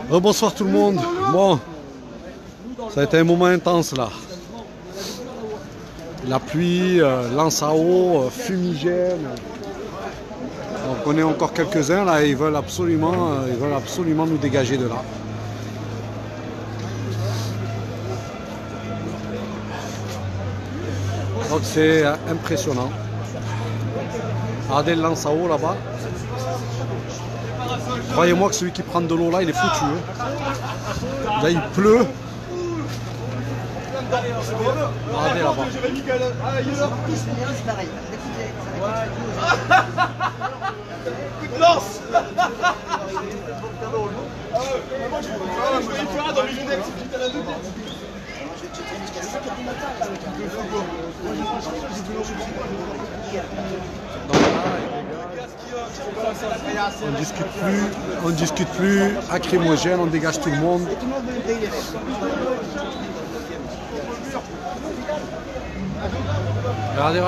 Bonsoir tout le monde. Bon, ça a été un moment intense là. La pluie, lance à eau, fumigène. Donc on est encore quelques-uns là, ils veulent absolument nous dégager de là. Donc c'est impressionnant. Regardez le lance à eau là-bas. Croyez-moi que celui qui prend de l'eau là, il est foutu. Là, il pleut. Regardez là-bas. Coup de lance. On discute plus, acrymogène, on dégage tout le monde. Regardez.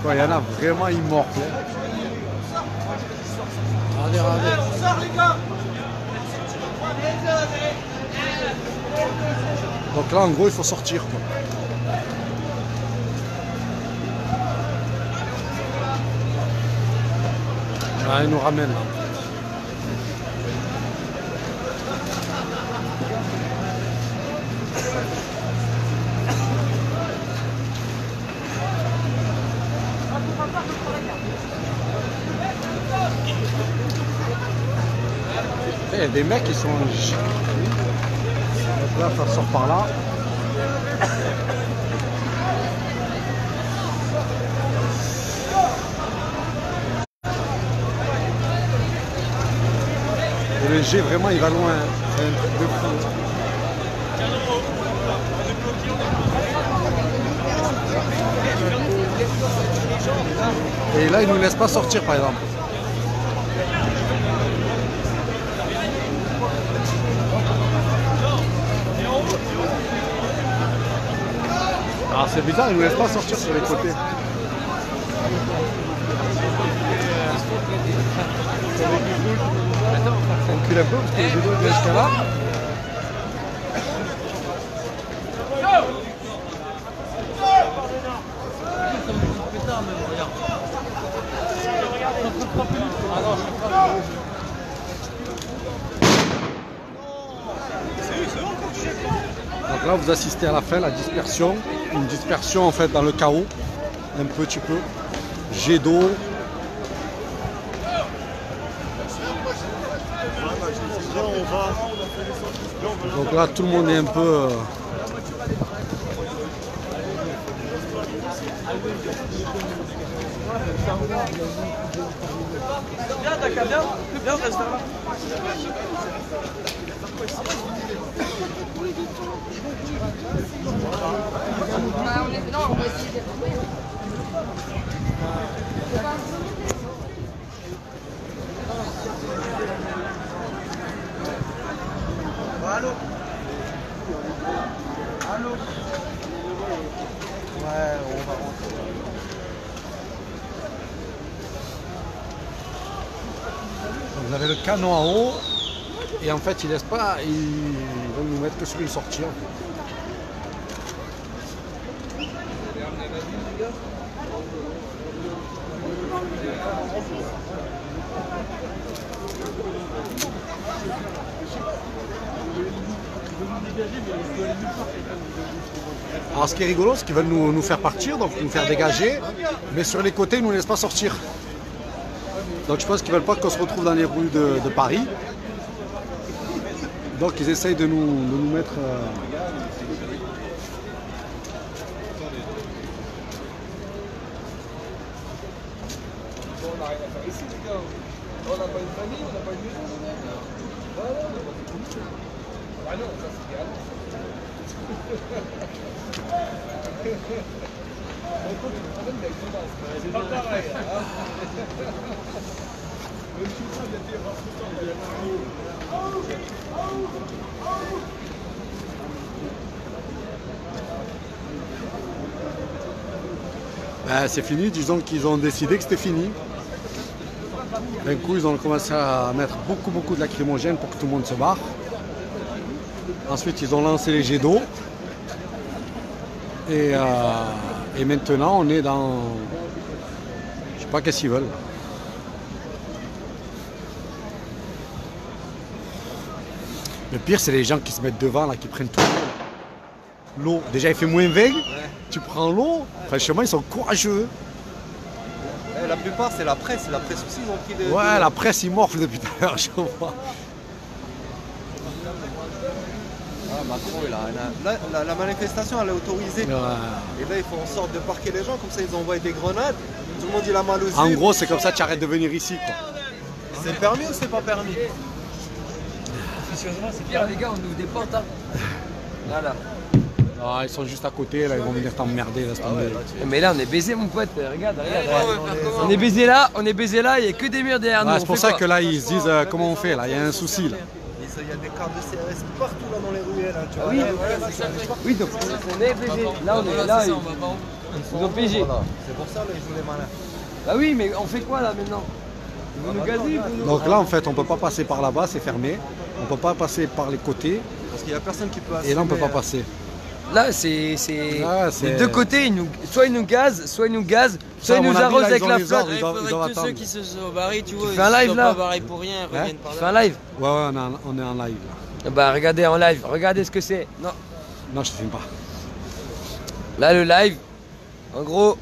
Quoi, il y en a vraiment immorts. Regardez. Donc là, en gros, il faut sortir, quoi. Ah, il nous ramène là. Il y a des mecs qui sont... Donc là, ça sort par là. Et le G, vraiment, il va loin. C'est un truc de fou. Et là, il ne nous laisse pas sortir, par exemple. Alors c'est bizarre, il ne nous laisse pas sortir sur les côtés. On recule un peu parce que les deux viennent jusqu'à là. Donc là vous assistez à la fin, la dispersion. Une dispersion en fait dans le chaos. Un petit peu. Jet d'eau. Donc là tout le monde est un peu... Viens, reste là. Non, on va essayer de... Allô? Allô? Ouais, on va rentrer. Vous avez le canon en haut et en fait ils laissent pas, ils vont nous mettre que sur une sortie. Alors ce qui est rigolo, c'est qu'ils veulent nous faire partir, donc nous faire dégager, mais sur les côtés ils ne nous laissent pas sortir. Donc je pense qu'ils ne veulent pas qu'on se retrouve dans les rues de Paris. Donc ils essayent de nous mettre... On n'a rien à faire ici, les gars. On n'a pas une famille, on n'a pas une maison. Voilà. Ah non, ça c'est bien. C'est pas pareil. Même si ça, il y a des rares tout le temps. Ben, c'est fini, disons qu'ils ont décidé que c'était fini. D'un coup, ils ont commencé à mettre beaucoup de lacrymogènes pour que tout le monde se barre. Ensuite, ils ont lancé les jets d'eau. Et maintenant, on est dans... Je sais pas qu'est-ce qu'ils veulent. Le pire, c'est les gens qui se mettent devant, là, qui prennent tout l'eau. Déjà, il fait moins 20. Tu prends l'eau. Franchement, ils sont courageux. La plupart, c'est la presse. La presse aussi, ils ont pris des... Ouais, la presse, ils morflent depuis tout à l'heure, je vois. Ah, Macron, la manifestation, elle est autorisée. Ouais. Et là, ils font en sorte de parquer les gens. Comme ça, ils envoient des grenades. Tout le monde, il a mal aux yeux. En gros, c'est comme ça que tu arrêtes de venir ici, quoi. C'est permis ou c'est pas permis? C'est pire, les gars, on ouvre des portes. Hein. Là. Ah, ils sont juste à côté, là, ils vont venir t'emmerder. Laisse tomber. Mais là, on est baisé, mon pote. Regarde. On est baisé là, il n'y a que des murs derrière nous. Ouais, c'est pour ça que là, ils se disent comment on fait, là. Il y a un souci, là. Il y a des cartes de CRS partout là dans les ruelles. Hein, tu vois. Oui, donc on est baisé. Là, on est là. Ils ont pigé. Voilà. C'est pour ça, là, ils jouent les malins. Bah oui, mais on fait quoi là maintenant? Ils vont nous gazer. Donc là, en fait, on peut pas passer par là-bas, c'est fermé. On peut pas passer par les côtés. Parce qu'il n'y a personne qui peut Et là, on peut pas assumer, passer. Là, c'est Ah, les deux côtés. Soit ils nous gazent, soit ils nous à arrosent mon avis, là, avec ils ont la les flotte. ordres, ils doivent Tous attendre. ceux qui se sont barrés, tu vois, fais un ils live, sont là pas barrés pour rien, ils reviennent par Tu là. fais un live? Ouais, on est en live, là. Bah regardez en live, regardez ce que c'est. Non. Non, je te filme pas. Là le live, en gros,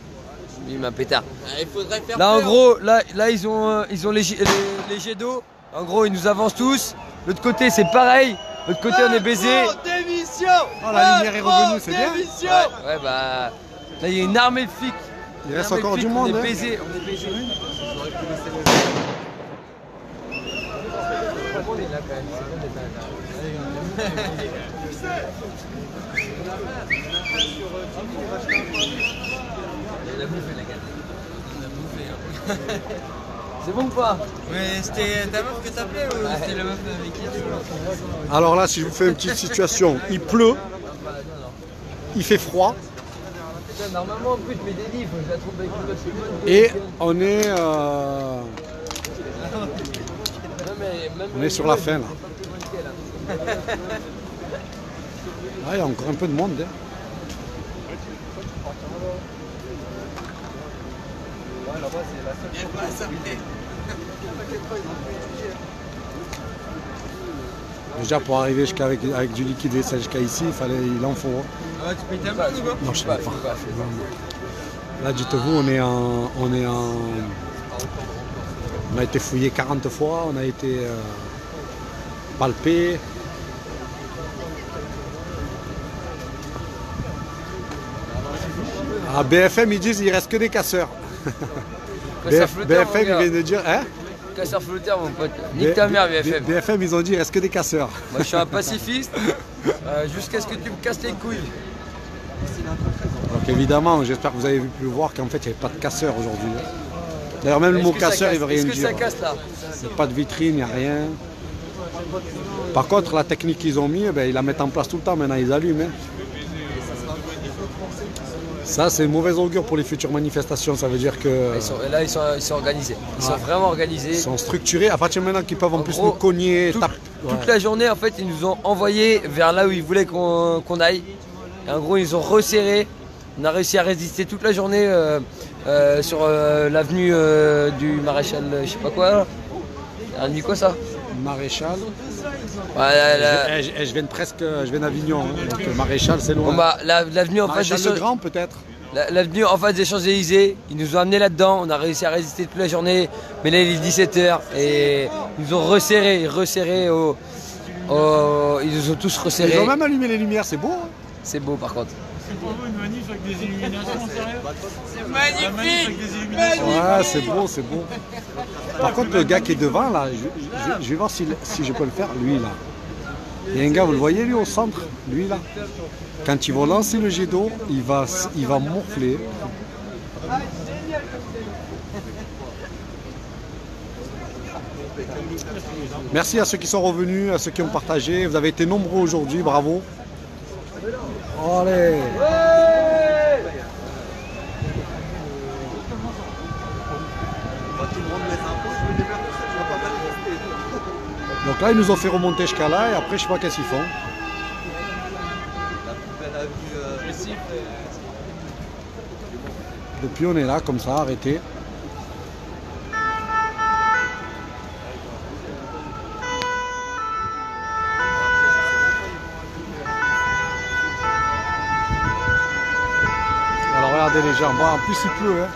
il m'a pétard. Il faudrait faire Là en peur. gros, là ils ont les jets d'eau. En gros, ils nous avancent tous. L'autre côté c'est pareil. L'autre côté on est baisé. Démission. Oh, la lumière est revenue, c'est bien. Ouais bah là il y a une armée de flics. Il reste Une armée de encore du flics, monde. On est hein. baisé, C'est bon ou pas? Mais c'était ta meuf que t'appelais ou c'était la meuf avec qui tu vois? Alors là, si je vous fais une petite situation, il pleut, il fait froid, Putain, normalement en plus je mets des livres, je la trouve avec une autre bonne. et on est sur la fin, là. Ah, il y a encore un peu de monde. Hein. Viens pas s'appeler. Déjà, pour arriver avec du liquide vaisselle jusqu'à ici, il en faut. Hein. Ah, tu payes ta bonne ou quoi? Non, je sais pas. Là, dites-vous, on a été fouillé 40 fois, on a été palpé. À BFM, ils disent qu'il reste que des casseurs. BFM, ils viennent de dire, hein? Casseur flotteur mon pote. Nique ta mère BFM. BFM, ils ont dit, il reste que des casseurs. Moi je suis un pacifiste jusqu'à ce que tu me casses les couilles. Donc évidemment, j'espère que vous avez pu voir qu'en fait, il n'y avait pas de casseurs aujourd'hui. D'ailleurs, même le mot casseur, il ne veut rien Est-ce que dire. ça casse là? Il n'y a pas de vitrine, il n'y a rien. Par contre, la technique qu'ils ont mis, eh ben, ils la mettent en place tout le temps, maintenant ils allument. Hein. Ça, c'est une mauvaise augure pour les futures manifestations. Ça veut dire que Ils sont organisés. Ils sont vraiment organisés. ils sont structurés. À partir de maintenant qu'ils peuvent en plus gros, nous cogner, Toute la journée, en fait, ils nous ont envoyés vers là où ils voulaient qu'on aille. Et en gros, ils ont resserré. On a réussi à résister toute la journée sur l'avenue du Maréchal, je sais pas quoi. L'avenue quoi ça? Maréchal. Ouais, Je viens d'Avignon, hein. Donc Maréchal, c'est loin. bon, bah, l'avenue en face Maréchal des le Grand, peut-être. L'avenue en face des Champs-Élysées, ils nous ont amenés là-dedans, on a réussi à résister toute la journée, mais là il est 17h et ils nous ont resserré, ils nous ont tous resserrés. Ils ont même allumé les lumières, c'est beau. Hein. C'est beau par contre. C'est pour vous une manif avec des illuminations, sérieux? C'est Magnifique! Avec magnifique. des illuminations. Ouais, c'est beau, c'est beau. Par contre, le gars qui est devant, là, je vais voir si je peux le faire, lui, là. Il y a un gars, vous le voyez, lui, au centre, lui, là. Quand ils vont lancer le jet d'eau, il va morfler. Merci à ceux qui sont revenus, à ceux qui ont partagé. Vous avez été nombreux aujourd'hui, bravo. Allez. qui me rendent mes impôts, je me démerde tout seul, je vais pas manifester. Donc là, ils nous ont fait remonter jusqu'à là et après, je sais pas qu'est-ce qu'ils font. La plus belle avenue Depuis, on est là, comme ça, arrêté. Alors, regardez les gens. Bon, en plus, il pleut. Hein.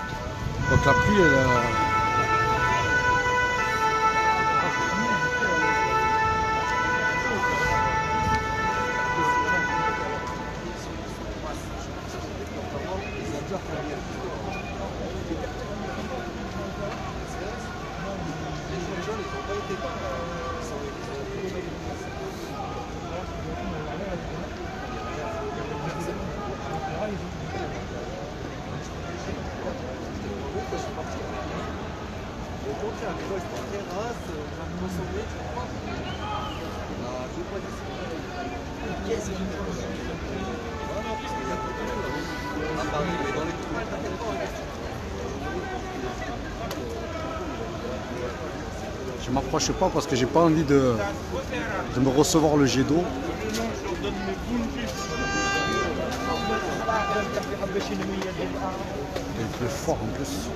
Donc, la pluie, elle... Je m'approche pas parce que j'ai pas envie de me recevoir le jet d'eau. Il pleut fort en plus.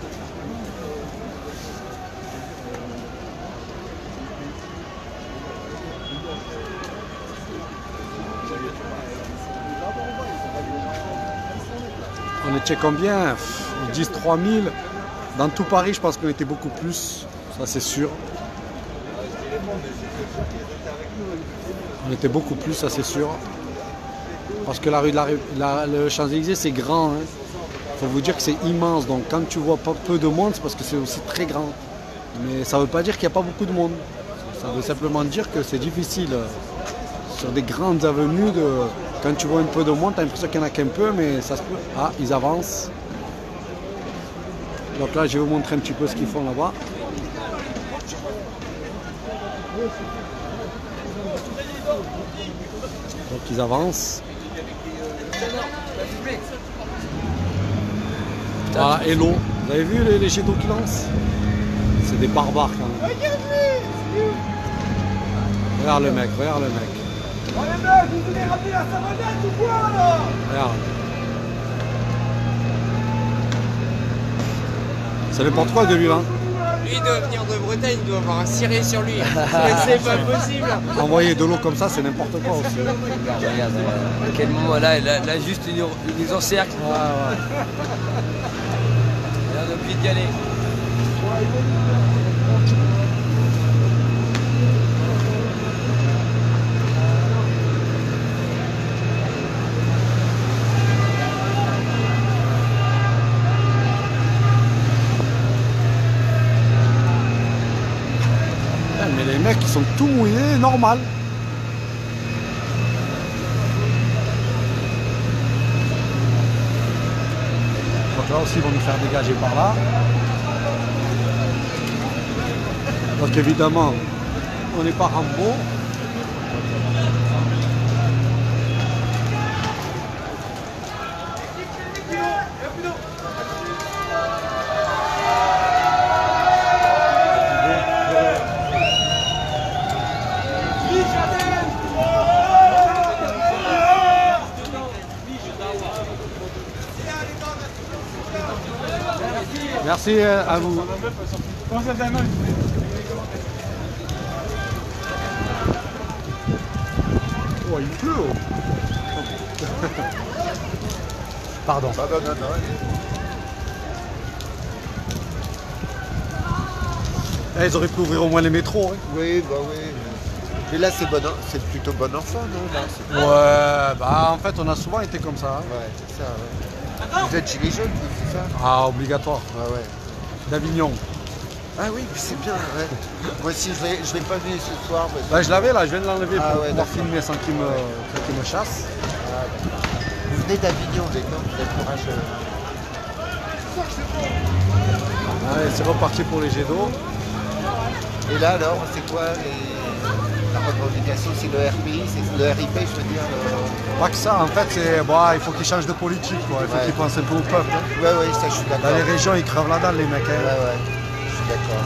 On était combien? Ils disent 3000. Dans tout Paris, je pense qu'on était beaucoup plus. Ça, c'est sûr. On était beaucoup plus, ça c'est sûr. Parce que la rue de le Champs-Élysées, c'est grand. Il faut vous dire que c'est immense. Donc quand tu vois pas peu de monde, c'est parce que c'est aussi très grand. Mais ça ne veut pas dire qu'il n'y a pas beaucoup de monde. Ça veut simplement dire que c'est difficile. Sur des grandes avenues, quand tu vois un peu de monde, tu as l'impression qu'il n'y en a qu'un peu, mais ça se peut. Ah, ils avancent. Donc là, je vais vous montrer un petit peu ce qu'ils font là-bas. Donc ils avancent. Ah, hello. Vous avez vu les jets d'eau qui lancent? C'est des barbares quand même. Regarde le mec, regarde le mec. Oh les mecs, vous voulez ramener la savonnette ou quoi là? Regarde. Ça dépend de quoi de lui là? Lui, il doit venir de Bretagne, il doit avoir un ciré sur lui. C'est pas possible. Envoyer de l'eau comme ça, c'est n'importe quoi aussi. Regarde, à quel moment là, juste il nous encercle. Ah, ouais. Et on a oublié d'y aller. Mais les mecs, ils sont tout mouillés, normal. Donc là aussi, ils vont nous faire dégager par là. Donc évidemment, on n'est pas Rambo. Merci à vous. Comment ça t'amène? Oh, il pleut. Pardon. Eh, ils auraient pu ouvrir au moins les métros. Hein. Oui, bah oui. Mais là, c'est plutôt bon enfant, non là, Ouais, bah en fait, on a souvent été comme ça. Hein. Ouais, c'est ça, ouais. Vous êtes gilet jaune, c'est ça? Ah, obligatoire. Ah ouais. D'Avignon. Ah oui, c'est bien, ouais. Moi aussi, je l'ai pas vu ce soir. Parce que... Là, je l'avais, là, je viens de l'enlever Ah pour ouais, pouvoir d'accord. filmer sans qu'il me chasse. Ah, vous venez d'Avignon, d'accord? Vous êtes courageux. Allez, c'est reparti pour les jets d'eau. Et là, alors, c'est quoi la revendication? C'est le RPI, c'est le RIP, je veux dire. Pas que ça, en fait, c'est bon, il faut qu'ils changent de politique, quoi. Il faut Ouais. qu'ils pensent un peu au peuple. Hein. Ouais, ouais, ça, je suis d'accord. Dans les régions, ils crevent la dalle, les mecs. Hein. Ouais, ouais, je suis d'accord.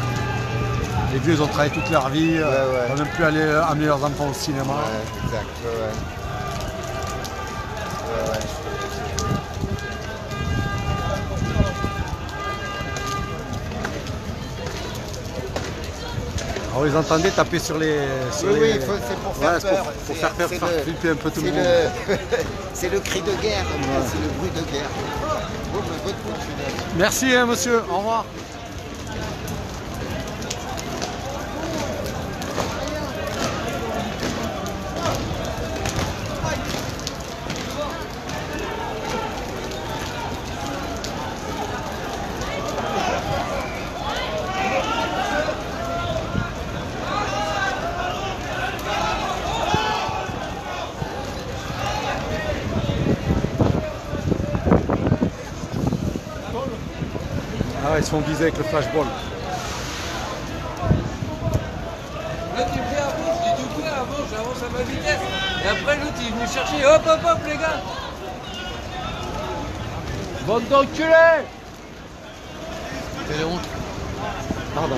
Les vieux, ils ont travaillé toute leur vie, ouais. ils n'ont même plus aller amener leurs enfants au cinéma. Ouais, exact, ouais. Alors, ils entendaient taper sur les... Oui, c'est pour faire peur. Pour faire flipper un peu tout le monde. C'est le cri de guerre, c'est le bruit de guerre. Bon, ben, bonne continuation. Merci, hein, monsieur. Au revoir. Ah ouais, ils se font viser avec le flashball. L'autre il me fait avance, j'ai du coup là avance, j'avance à ma vitesse. Et après l'autre il est venu chercher, hop hop hop les gars. Bande d'enculés. Quelle honte. Pardon.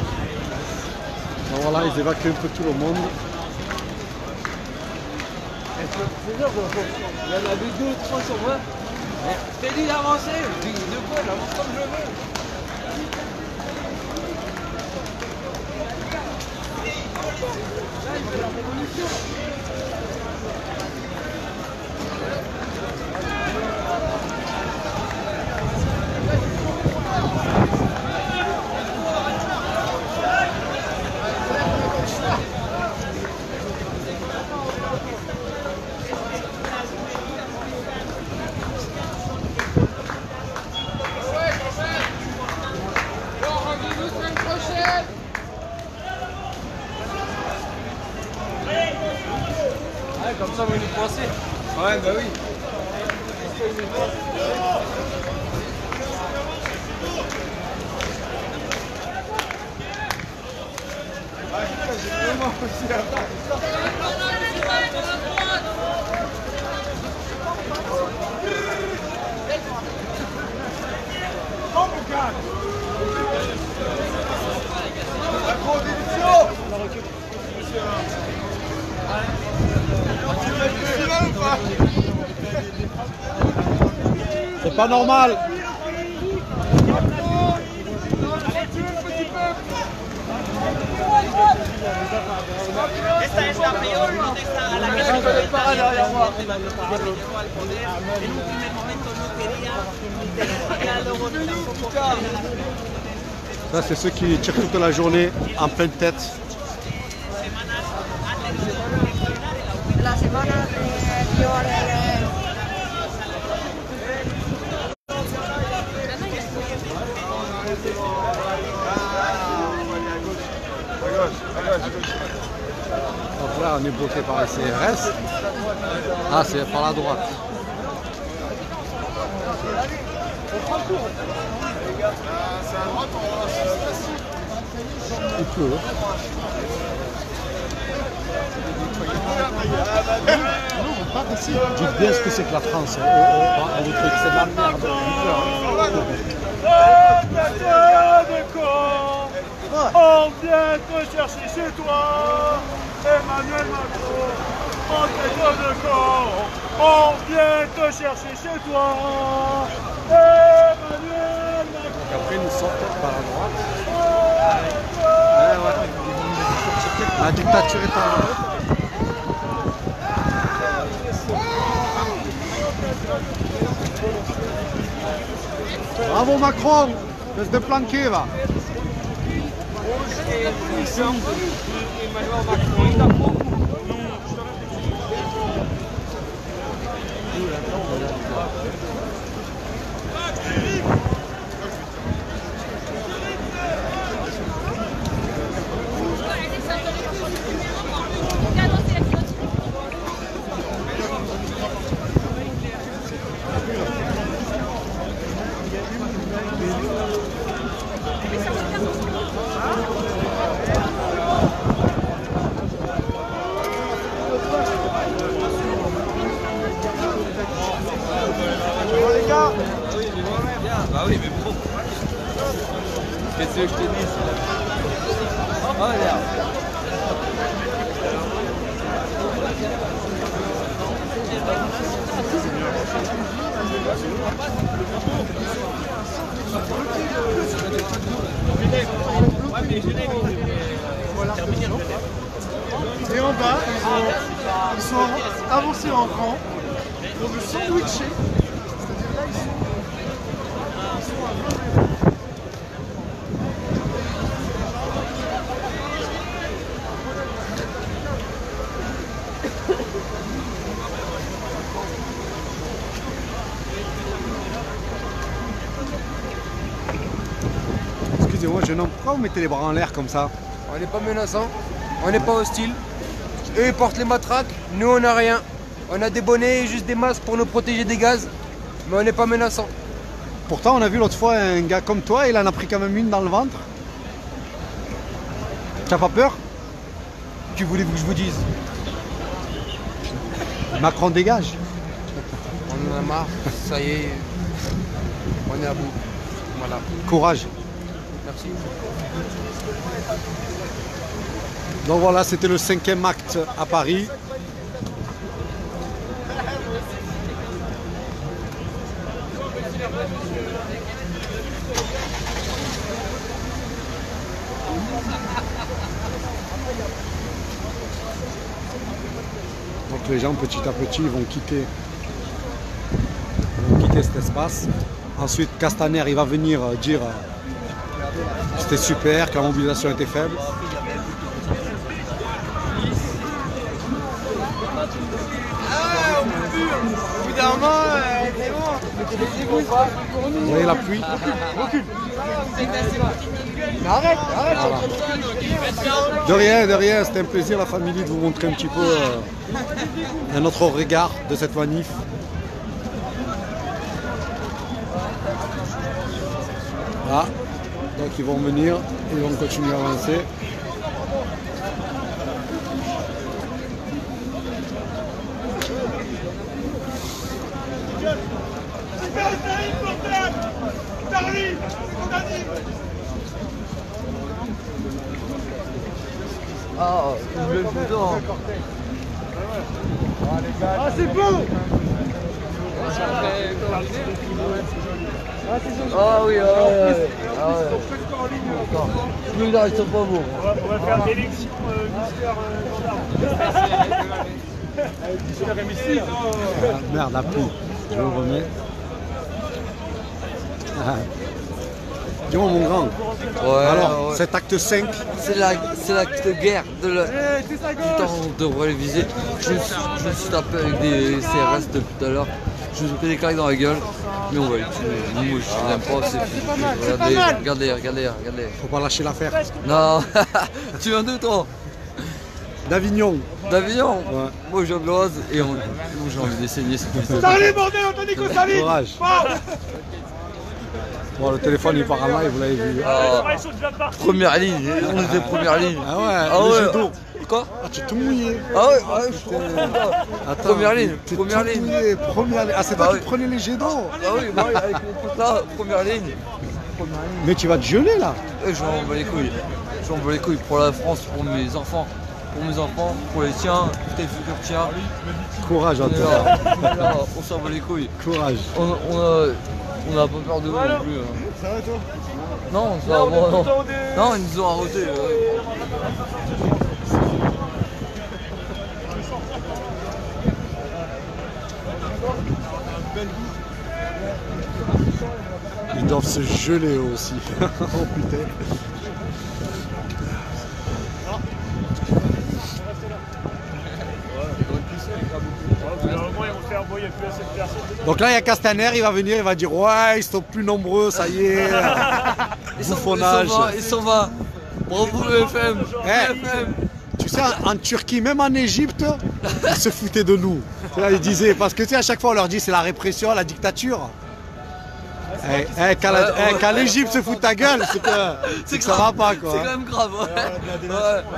Donc voilà, ils évacuent un peu tout le monde. Il y en avait 2 ou 3 sur moi. Je t'ai dit d'avancer, je dis de quoi, j'avance comme je veux. Comme ça, vous nous coincez. Ouais, bah oui. C'est pas normal. Esta es la peor protesta a la que se enfrenta al poder. En un primer momento no quería tener diálogo ni tampoco. Ça, c'est ceux qui tirent toute la journée en pleine tête. La semana de Donc là, on est bloqué par les CRS. Ah, c'est par la droite. Il pleut. Dites bien ce que c'est que la France. C'est de la merde. On vient te chercher chez toi, Emmanuel Macron. On de corps, on vient te chercher chez toi, Emmanuel Macron. Donc après, ils nous sortent par la droite. La dictature est en Europe. Bravo Macron, espèce de planqué va. Emmanuel Macron, il a beaucoup. tu veux que je te dise? Oh, regarde. Et en bas, ils sont avancés en rang pour le sandwicher. C'est-à-dire là, ils sont à 20 mètres. Excusez-moi, jeune homme, pourquoi vous mettez les bras en l'air comme ça? On n'est pas menaçant, on n'est pas hostile. Eux ils portent les matraques, nous on n'a rien. On a des bonnets et juste des masques pour nous protéger des gaz, mais on n'est pas menaçant. Pourtant, on a vu l'autre fois un gars comme toi, il en a pris quand même une dans le ventre. T'as pas peur? Que voulez-vous que je vous dise? Macron dégage. On en a marre, ça y est, on est à bout. Voilà. Courage. Merci. Donc voilà, c'était le 5e acte à Paris. Donc les gens petit à petit vont quitter cet espace. Ensuite Castaner il va venir dire que c'était super, que la mobilisation était faible. Au bout d'un moment, c'est bon. Vous voyez la pluie? Recule. Mais arrête. Voilà. De rien, c'était un plaisir la famille de vous montrer un petit peu un autre regard de cette manif. Voilà. Donc ils vont venir, ils vont continuer à avancer. Ah, le dedans. Ah, c'est bon! Ah oui, oui, là, ils sont pas beaux. On va faire l'élection mystère M6. Ah, merde, la pluie. Je le remets. Ah. Dis-moi mon grand. Ouais, alors, ouais. cet acte 5. C'est l'acte de guerre du temps de réviser. Je me suis tapé avec des CRS depuis tout à l'heure. Je me suis pris des claques dans la gueule. Mais on va les tuer. Moi je l'aime pas, c'est fini. Regardez. Faut pas lâcher l'affaire. Non, tu viens d'où toi? D'Avignon. D'Avignon? Ouais. Moi je viens de l'Oise et j'ai envie d'essayer ce que c'est. Salut bordel, on t'a dit qu'on salue! Courage. Bon, le téléphone il part en live, vous l'avez vu. Première ligne, on était première ligne. Ah ouais, le jet d'eau. Quoi? Ah, tu es tout mouillé. Ah ouais, Attends, première ligne, t'es première tout ligne. mouillé, première ligne. Ah, c'est toi Bah qui oui. prenais les jets d'eau. Ah oui, bah oui, avec mon pote là, première ligne. Mais tu vas te geler là. Et je m'en bats les couilles. Je m'en bats les couilles pour la France, pour mes enfants. Pour mes enfants, pour les tiens, pour tes futurs tiens. Courage à On est toi. là, on s'en bat les couilles. Courage. On n'a pas peur de vous non plus. Ça va toi? Non, ça va, bon, non. Non, ils nous ont arrêtés. Ils doivent se geler eux aussi. Oh putain. Donc là il y a Castaner, il va venir, il va dire ouais ils sont plus nombreux, ça y est. Bouffonnage. Ils sont 20. Bravo le FM. Tu sais en Turquie, même en Égypte, ils se foutaient de nous. Là, ils disaient, parce que tu sais à chaque fois on leur dit c'est la répression, la dictature. Quand l'Égypte se fout de ta gueule, c'est que ça va pas quoi. C'est quand même grave. Ouais.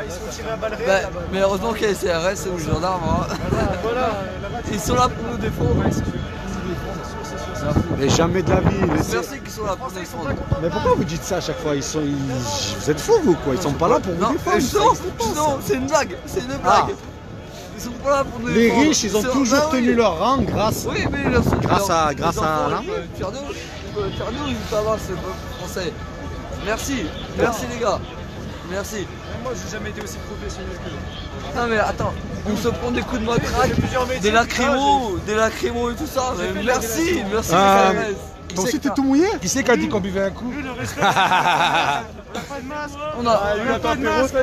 Ils se font tirer à balles réelles. Mais heureusement qu'il y a les CRS ou les gendarmes. Ils sont là pour nous défendre. Mais jamais de la vie. Merci qu'ils sont là pour nous défendre. Mais pourquoi vous dites ça à chaque fois? Vous êtes fous, vous, quoi. Ils sont pas là pour vous défendre. Non, c'est une blague. C'est une blague. Ah. Ils sont pas là pour nous Les défendre. riches, ils ont toujours tenu leur rang grâce Oui, mais grâce à les enfants, l'armée. ils peuvent faire nous, ils peuvent avoir ce peuple français. Merci, merci les gars. Merci. Moi, j'ai jamais été aussi professionnel que vous. Non mais attends, on se prend des coups de matraque, des lacrymos et tout ça. Mais merci, merci Ah, les gars. toi aussi, t'es tout mouillé? Qui c'est qui a dit qu'on buvait un coup? Lui, le respect. Pas de masque. On a Il a pas de masque.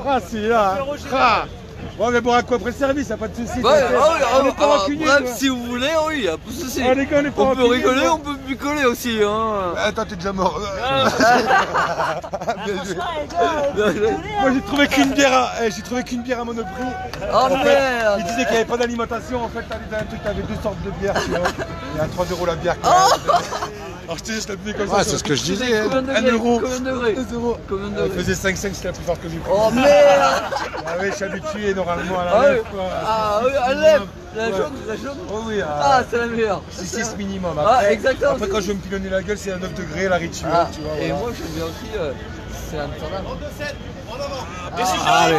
Ah, c'est là. Ah. Ouais, mais bon, à quoi après le service, y'a pas de soucis. Ouais, On est pas rancuniers, bref, quoi. si vous voulez, oui, y a pas de souci. Ah, les gars, on est pas On peut rancuniers, rigoler, quoi. on peut picoler aussi. Hein. Attends, t'es déjà mort. Bien joué. Moi, j'ai trouvé qu'une bière à Monoprix. Oh En fait, merde. il disait qu'il n'y avait pas d'alimentation. En fait, t'allais dans un truc, t'avais 2 sortes de bières, tu vois. Il y a 3 € la bière. Alors, je te dis, je l'ai bu comme ça. Ouais, c'est ce que je disais. Combien de 1 degrés? euro. Combien de degrés? 2 €. Combien de Elle degrés? faisait 5,5, c'était la plus forte que j'ai pris. Oh merde. Ah oui, je suis habitué normalement à Ah la oui, lèvre, quoi. ah oui, à lèvre. La Ouais. jaune, la jaune. Oh oui, Ah, c'est la meilleure. 6 minimum. Ah, Après, exactement. Après, quand je veux me pilonner la gueule, c'est à 9 degrés, la rituel, Ah, tu vois. et voilà. moi j'aime bien aussi, c'est Amsterdam. Allez,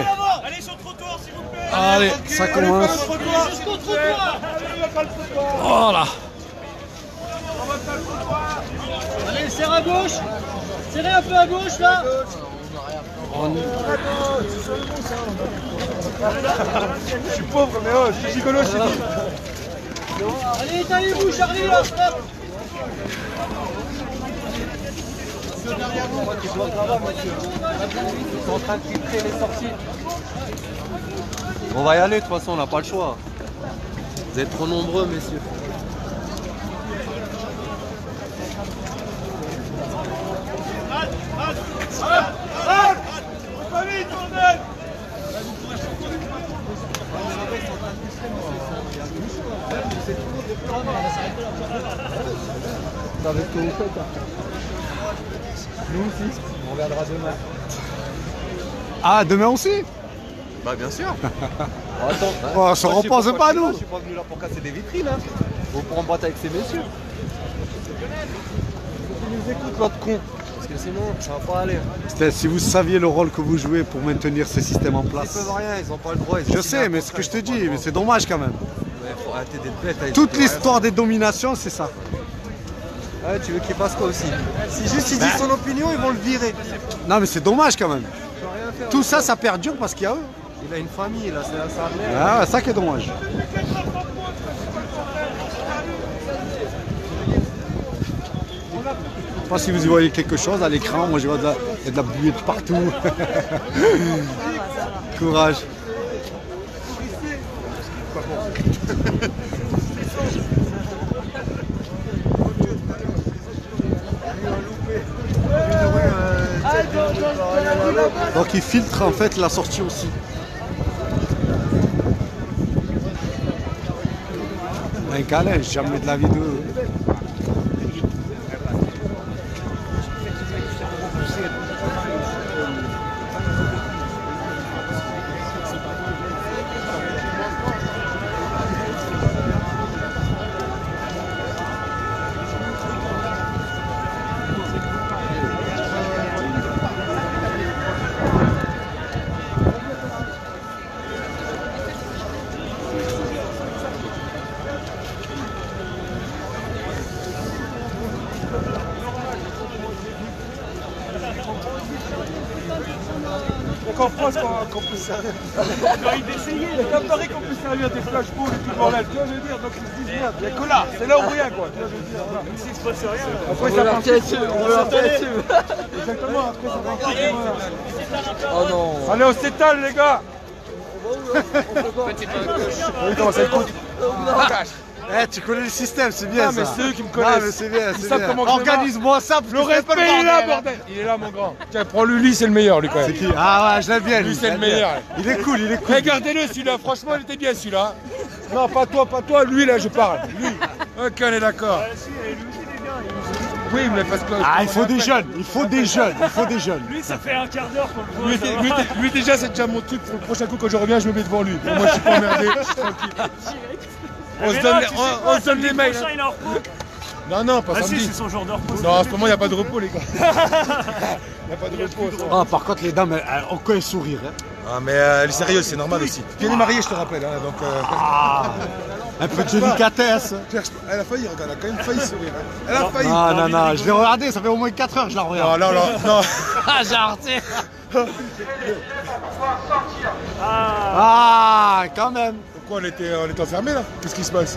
Allez sur le trottoir, s'il vous plaît. allez, ça commence. Jusqu'au trottoir. Oh là. Allez, serre à gauche. Serrez un peu à gauche, là. Je suis pauvre, mais oh, je suis gigolo, je suis dit. Allez, étalez-vous, Charlie, là. On va y aller, de toute façon, on n'a pas le choix. Vous êtes trop nombreux, messieurs. Nous aussi, on reviendra demain. Ah, demain aussi? Bah, bien sûr. Attends, Oh, on se repose pas, nous. Je suis pas venu là pour casser des vitrines. Hein. Faut pour en boîte avec ces messieurs. Ils nous écoutent, l'autre con. Parce que sinon, ça va pas aller. Si vous saviez le rôle que vous jouez pour maintenir ce système en Ils place. peuvent rien, ils ont pas le droit. Je sais, mais ce que je te dis, mais c'est dommage quand même. Mais faut arrêter d'être bête. hein, Toute ils peuvent rien l'histoire des dominations, c'est ça. faire. Ouais, tu veux qu'il fasse quoi aussi? Si juste il dit son opinion, ils vont le virer. Non, mais c'est dommage quand même. Il peut rien faire. Tout ça, ça perdure parce qu'il y a eux. Il a une famille, là, c'est sa mère. Ah, ça qui est dommage. Je sais pas si vous y voyez quelque chose à l'écran. Moi, je vois il y a de la buée de partout. Courage. Donc, ils filtrent en fait la sortie aussi. Un câlin, jamais de la vie de... Donc en France, qu'on peut servir. Il y a qu'à Paris qu'on peut servir des flashballs et tout le bordel. Tu vois, je veux dire, donc ils se disent merde, il n'y a que là, c'est là ou rien quoi. Tu vois, je veux dire, voilà. Ici, il se passe rien. Après, On ça veut leur part. tirer dessus, on veut leur tirer dessus. Exactement, après ça part. Oh non. Allez, on s'étale les gars. Oui, comment ça écoute? Eh, tu connais le système, c'est bien Ah, mais ça. c'est eux qui me Ah, connaissent. mais c'est bien, Ils c'est savent bien. comment je Organise-moi ça. Le respect, il est là, bordel. Il est là, mon grand. Tiens, prends lui, c'est le meilleur, lui, quand C'est même. qui? Ah ouais, je l'aime bien, lui. Lui, c'est le je l'aime bien. meilleur. Il est cool, il est cool. Regardez-le, celui-là. Franchement, il était bien, celui-là. Non, pas toi, pas toi. Lui, là, je parle. Lui. Ok, on est d'accord. Si, lui aussi, il est bien. Oui, mais parce que... Ah, il faut des jeunes, il faut des jeunes, il faut des jeunes. Lui, ça fait un quart d'heure qu'on le voit. Lui, déjà, c'est déjà mon truc. Pour le prochain coup, quand je reviens, je me mets devant lui. Moi, je suis pas emmerdé, je suis tranquille. On se donne les mails. Il est en repos. Non, pas Ah si, samedi. c'est son jour de repos. Non, en ce moment, il n'y a pas de repos, les gars. Il n'y a pas de repos. Ah, par contre, les dames, elles ont que un sourire. Hein. Ah, mais elle est sérieuse, c'est normal aussi. Puis elle est mariée, je te rappelle. Hein, donc, Un peu de délicatesse. Elle a failli, regarde, elle a quand même failli sourire. Hein. Elle a failli. Non, je l'ai regardé, ça fait au moins 4 heures que je la regarde. Non. Ah, j'ai arrêté. Ah, quand même. Pourquoi on était enfermés là? Qu'est-ce qui se passe?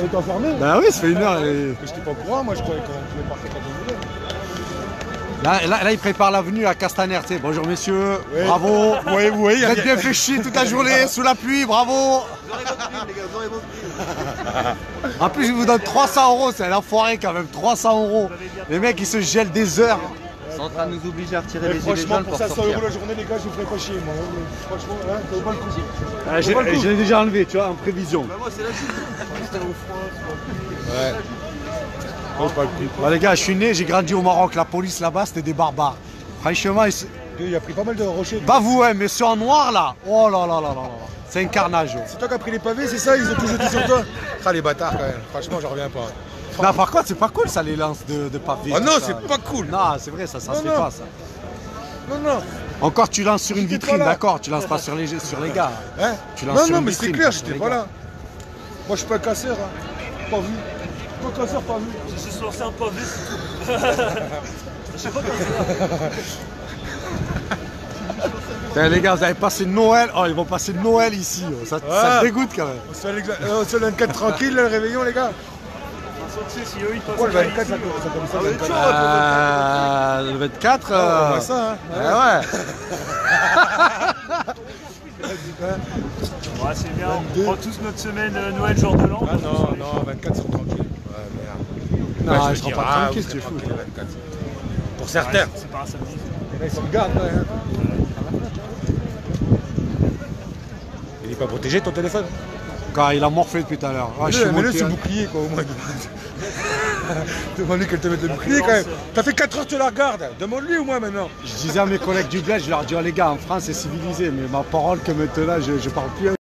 On était enfermés? Ben oui, ça fait 1 heure. Et... Mais j'étais pas au courant, moi je croyais qu'on pouvait partir quand on voulait. Là, il prépare l'avenue à Castaner, tu sais. Bonjour messieurs, bravo. Oui, Vous êtes bien fait chier toute la journée, sous la pluie, bravo. Vous aurez votre prime, les gars, vous aurez votre prime. En plus, je vous donne 300 €, c'est un enfoiré quand même, 300 €. Les mecs, ils se gèlent des heures. Ils sont en train de nous obliger à retirer Mais les gilets franchement, jaunes pour pour 500 sortir. € la journée, les gars, je vous ferai pas chier, moi. Franchement, hein, ça vaut pas le coup. Je l'ai déjà enlevé, tu vois, en prévision. Bah, moi, c'est la chute. Ouais. Ça vaut pas le coup. Bah, les gars, je suis né, j'ai grandi au Maroc. La police là-bas, c'était des barbares. Franchement, Il a pris pas mal de rochers. pas vous, hein, mais ceux en noir là. Oh là là là là là. C'est un carnage. C'est toi qui as pris les pavés, c'est ça? Ils ont tout jeté sur toi? Ah, les bâtards, quand même. Franchement, j'en reviens pas. Non, par contre, c'est pas cool ça, les lances de pavés. Oh non, tout ça. c'est pas cool. Non, c'est vrai, ça se fait pas ça. Non. Encore, tu lances sur une J'étais vitrine, pas là. d'accord, tu lances pas sur les gars. Hein? Tu lances sur Non, une mais c'est vitrine, clair, sur j'étais les pas gars. là. Moi, je suis pas un casseur, hein. Pas vu. Pas casseur, pas vu. C'est sur un pavé, c'est tout. Je sais pas comment Putain, les gars, vous avez passé Noël. Oh, ils vont passer Noël ici. Oh. Ça dégoûte quand même. On se fait le 24 tranquille, là, le réveillon, les gars. si eux ils passent. Pourquoi le 24, ça commence à le 24? Le 24. On voit ça, hein. Ouais, c'est bien, on prend tous notre semaine Noël, jour de l'an. Ah non, 24 sont tranquilles. Ouais, merde. Non, Ouais, ils je seront veux pas dire, tranquilles, vous tu es serez fou. tranquilles, 24. Pour certains. C'est pas un samedi. Là, ils sont de garde, ouais, hein. Il est pas protégé ton téléphone? Quand il a morflé depuis tout à l'heure. Ah, je suis Mets-le monté, sur hein. le bouclier, quoi, au moins. Demande-lui qu'elle te mette le bouclier, quand même. T'as fait 4 heures que tu la regardes. Demande-lui au moins maintenant. Je disais à mes collègues du bled, je leur dis, oh, les gars, en France c'est civilisé, mais ma parole que maintenant, je parle plus.